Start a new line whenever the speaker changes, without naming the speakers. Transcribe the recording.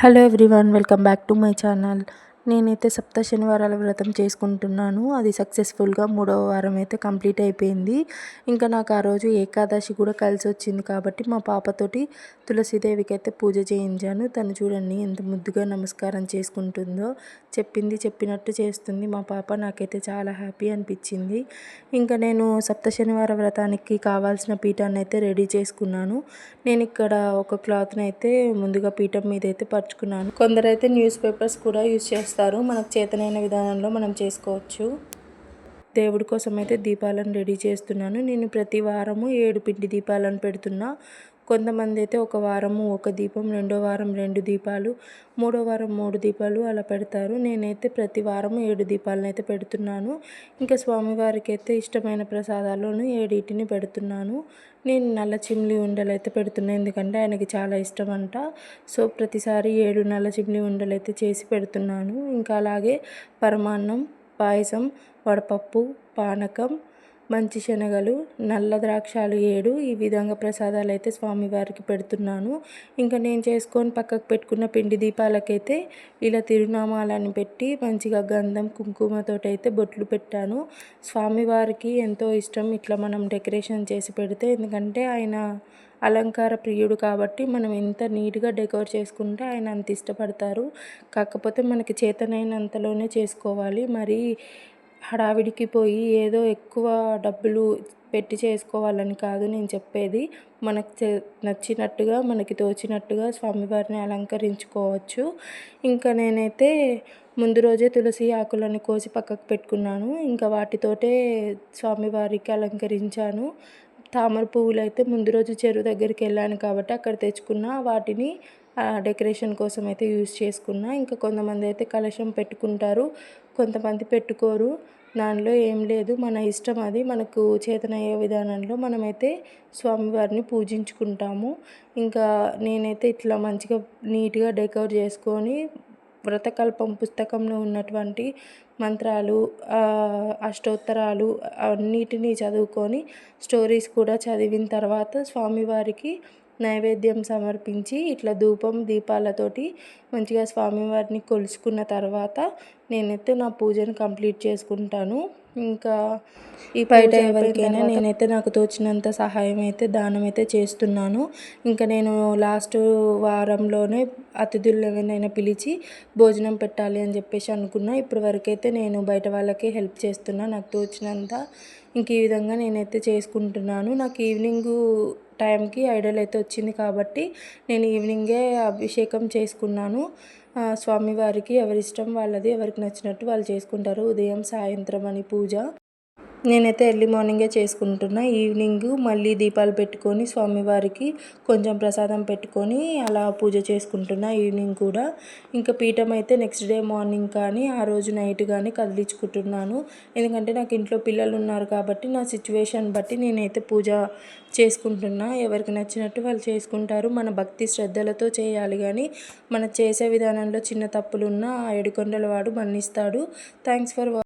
Hello everyone, welcome back to my channel. నేనైతే సప్త శనివారాల వ్రతం చేసుకుంటున్నాను. అది సక్సెస్ఫుల్గా 3వ వారం అయితే కంప్లీట్ అయిపోయింది. ఇంకా నాకు ఆ రోజు ఏకాదశి కూడా కలిసి వచ్చింది కాబట్టి మా పాపతోటి తులసీదేవికి అయితే పూజ చేయించాను. తను చూడండి ఎంత ముద్దుగా నమస్కారం చేసుకుంటుందో, చెప్పింది చెప్పినట్టు చేస్తుంది మా పాప. నాకైతే చాలా హ్యాపీ అనిపించింది. ఇంకా నేను సప్త శనివార వ్రతానికి కావాల్సిన పీఠాన్ని అయితే రెడీ చేసుకున్నాను. నేను ఇక్కడ ఒక క్లాత్ని అయితే ముందుగా పీఠం మీద అయితే పరుచుకున్నాను. కొందరైతే న్యూస్ పేపర్స్ కూడా యూజ్ చేస్తారు. మనకు చేతనైన విధానంలో మనం చేసుకోవచ్చు. దేవుడి కోసం అయితే దీపాలను రెడీ చేస్తున్నాను. నేను ప్రతి వారము 7 పిండి దీపాలను పెడుతున్నా. కొంతమంది అయితే ఒక వారము ఒక దీపం, రెండో వారం 2 దీపాలు, మూడో వారం 3 దీపాలు అలా పెడతారు. నేనైతే ప్రతి వారము 7 దీపాలను అయితే పెడుతున్నాను. ఇంకా స్వామివారికి అయితే ఇష్టమైన ప్రసాదాలను 7 పెడుతున్నాను. నేను నల్ల చిమ్లీ ఉండలు అయితే పెడుతున్నాను, ఎందుకంటే ఆయనకి చాలా ఇష్టం అంట. సో ప్రతిసారి 7 నల్ల చిమ్లీ ఉండలు అయితే చేసి పెడుతున్నాను. ఇంకా అలాగే పరమాన్నం, పాయసం, వడపప్పు, పానకం, మంచి శనగలు, నల్ల ద్రాక్షాలు 7 ఈ విధంగా ప్రసాదాలు అయితే స్వామివారికి పెడుతున్నాను. ఇంకా నేను చేసుకొని పక్కకు పెట్టుకున్న పిండి దీపాలకైతే ఇలా తిరునామాలని పెట్టి మంచిగా గంధం కుంకుమతోటి అయితే బొట్లు పెట్టాను. స్వామివారికి ఎంతో ఇష్టం ఇట్లా మనం డెకరేషన్ చేసి పెడితే, ఎందుకంటే ఆయన అలంకార ప్రియుడు కాబట్టి మనం ఎంత నీట్గా డెకోర్ చేసుకుంటే ఆయన అంత ఇష్టపడతారు. కాకపోతే మనకి చేతనైనంతలోనే చేసుకోవాలి. మరి హడావిడికి పోయి ఏదో ఎక్కువ డబ్బులు పెట్టి చేసుకోవాలని కాదు నేను చెప్పేది. మనకు నచ్చినట్టుగా, మనకి తోచినట్టుగా స్వామివారిని అలంకరించుకోవచ్చు. ఇంకా నేనైతే ముందు రోజే తులసి ఆకులను కోసి పక్కకు పెట్టుకున్నాను. ఇంకా వాటితోటే స్వామివారికి అలంకరించాను. తామర పువ్వులు అయితే ముందు రోజు చెరువు దగ్గరికి వెళ్ళాను కాబట్టి అక్కడ తెచ్చుకున్న వాటిని డెకరేషన్ కోసం అయితే యూజ్ చేసుకున్నా. ఇంకా కొంతమంది అయితే కలశం పెట్టుకుంటారు, కొంతమంది పెట్టుకోరు. దానిలో ఏం లేదు, మన ఇష్టం. అది మనకు చేతనయ్యే విధానంలో మనమైతే స్వామివారిని పూజించుకుంటాము. ఇంకా నేనైతే ఇట్లా మంచిగా నీట్గా డెకోర్ చేసుకొని వ్రతకల్పం పుస్తకంలో ఉన్నటువంటి మంత్రాలు, అష్టోత్తరాలు అన్నిటినీ చదువుకొని స్టోరీస్ కూడా చదివిన తర్వాత స్వామివారికి నైవేద్యం సమర్పించి ఇట్లా ధూపం దీపాలతోటి మంచిగా స్వామివారిని కొలుసుకున్న తర్వాత నేనైతే నా పూజను కంప్లీట్ చేసుకుంటాను. ఇంకా ఈ బయట ఎవరికైనా నేనైతే నాకు తోచినంత సహాయం అయితే దానం అయితే చేస్తున్నాను. ఇంకా నేను లాస్ట్ వారంలోనే అతిథులు ఎవరినైనా పిలిచి భోజనం పెట్టాలి అని చెప్పేసి అనుకున్నా. ఇప్పటి వరకైతే నేను బయట వాళ్ళకే హెల్ప్ చేస్తున్నా నాకు తోచినంత. ఇంక ఈ విధంగా నేనైతే చేసుకుంటున్నాను. నాకు ఈవినింగ్ టైంకి ఐడల్ అయితే వచ్చింది కాబట్టి నేను ఈవినింగే అభిషేకం చేసుకున్నాను. స్వామివారికి ఎవరిష్టం వాళ్ళది, ఎవరికి నచ్చినట్టు వాళ్ళు చేసుకుంటారు. ఉదయం సాయంత్రం అని పూజ నేనైతే ఎర్లీ మార్నింగే చేసుకుంటున్నా. ఈవినింగ్ మళ్ళీ దీపాలు పెట్టుకొని స్వామివారికి కొంచెం ప్రసాదం పెట్టుకొని అలా పూజ చేసుకుంటున్నా ఈవినింగ్ కూడా. ఇంకా పీఠం అయితే నెక్స్ట్ డే మార్నింగ్ కానీ ఆ రోజు నైట్ కానీ కదిలించుకుంటున్నాను. ఎందుకంటే నాకు ఇంట్లో పిల్లలు ఉన్నారు కాబట్టి నా సిచ్యువేషన్ బట్టి నేనైతే పూజ చేసుకుంటున్నా. ఎవరికి నచ్చినట్టు వాళ్ళు చేసుకుంటారు. మన భక్తి శ్రద్ధలతో చేయాలి, కానీ మన చేసే విధానంలో చిన్న తప్పులున్నా ఆ ఏడుకొండల వాడు మన్నిస్తాడు. Thanks for